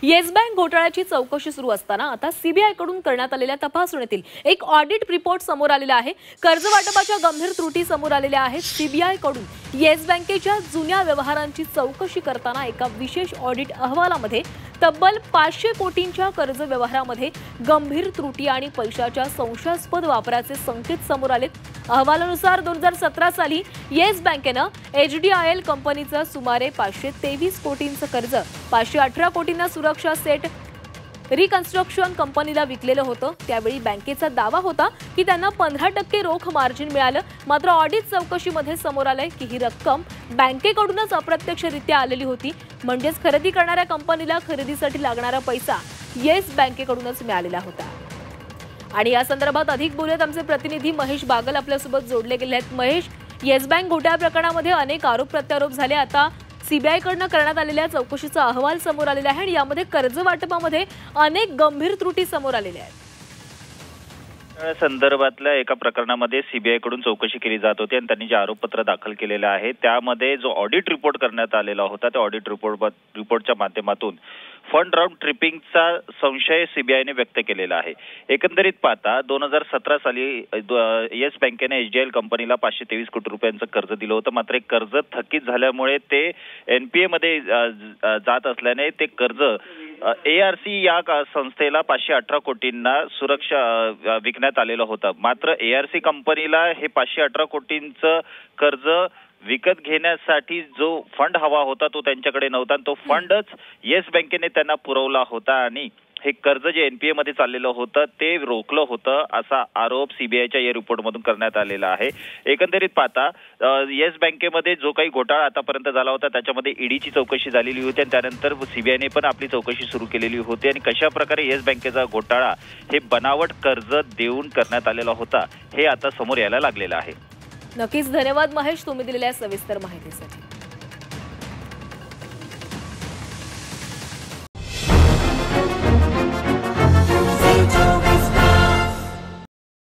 Yes bank घोटाळ्याची चौकशी सुरू असताना आता सीबीआय कडून करण्यात आलेल्या तपासणीतील एक ऑडिट रिपोर्ट समोर आलेला आहे। कर्ज वाटपाच्या गंभीर त्रुटी समोर आलेल्या आहेत। सीबीआय कडून येस बँकेच्या जुन्या व्यवहारांची चौकशी करताना एका विशेष ऑडिट अहवालामध्ये तब्बल 500 कोटींच्या कर्ज व्यवहारामध्ये गंभीर त्रुटी आणि पैशाच्या संशयास्पद वापराचे संकेत समोर आलेत। अहवालानुसार 2017 साली येस बँकेनं एचडीआयएल कंपनीचं सुमारे 523 कोटींचं कर्ज 518 कोटींना सुरक्षा सेट रिकन्स्ट्रक्शन कंपनीला विकलेलं होतं। त्यावेळी बँकेचा दावा होता की त्यांना 15% रोख मार्जिन मिळालं। मात्र ऑडिट चौकशीमध्ये समोर आलंय की ही रक्कम बँकेकडूनच अप्रत्यक्षरित्या आलेली होती, म्हणजेच खरेदी करणाऱ्या कंपनीला खरेदीसाठी लागणारा पैसा येस बँकेकडूनच मिळालेला होता। आणि या संदर्भात अधिक बोलत आमचे प्रतिनिधी महेश बागल आपल्यासोबत जोडले गेले आहेत। महेश, येस बँक घोटाळा प्रकरणामध्ये अनेक आरोप प्रत्यारोप झाले। आता सीबीआय कडून करण्यात आलेल्या चौकशीचा अहवाल समोर आलेला आहे आणि यामध्ये कर्ज वाटपामध्ये अनेक गंभीर त्रुटी समोर आलेल्या आहेत। संदर्भातल्या एका प्रकरणामध्ये सीबीआय कडून चौकशी केली जात होती आणि त्यांनी जे आरोपपत्र दाखल केलेले आहे त्यामध्ये जो ऑडिट रिपोर्ट करण्यात आलेला होता त्या ऑडिट रिपोर्टच्या माध्यमातून फंड राऊंड ट्रिपिंगचा संशय सीबीआयने व्यक्त केलेला आहे। एकंदरीत पाहता 2017 साली येस बँकेने एचडीआयएल कंपनीला 523 कोटी रुपयांचं कर्ज दिलं होतं। मात्र कर्ज थकीत झाल्यामुळे ते एनपीए मध्ये जात असल्याने ते कर्ज एआरसी या संस्थेला 518 कोटींना सुरक्षा विकण्यात आलेलं होतं। मात्र एआरसी कंपनीला हे 518 कोटींचं कर्ज विकत घेण्यासाठी जो फंड हवा होता तो त्यांच्याकडे नव्हता। तो फंडच येस बँकेने त्यांना पुरवला होता आणि हे कर्ज जे एनपीए मध्ये चाललेलं होतं ते रोखलं होतं असा आरोप सीबीआयच्या या रिपोर्टमधून करण्यात आलेला आहे। एकंदरीत पाहता येस बँकेमध्ये जो काही घोटाळा आतापर्यंत झाला होता त्याच्यामध्ये ईडीची चौकशी झालेली होती आणि त्यानंतर सीबीआयने पण आपली चौकशी सुरू केलेली होती आणि कशा प्रकारे येस बँकेचा घोटाळा हे बनावट कर्ज देऊन करण्यात आलेला होता हे आता समोर यायला लागलेलं आहे। नक्कीच धन्यवाद महेश, तुम्ही दिलेल्या सविस्तर माहितीसाठी।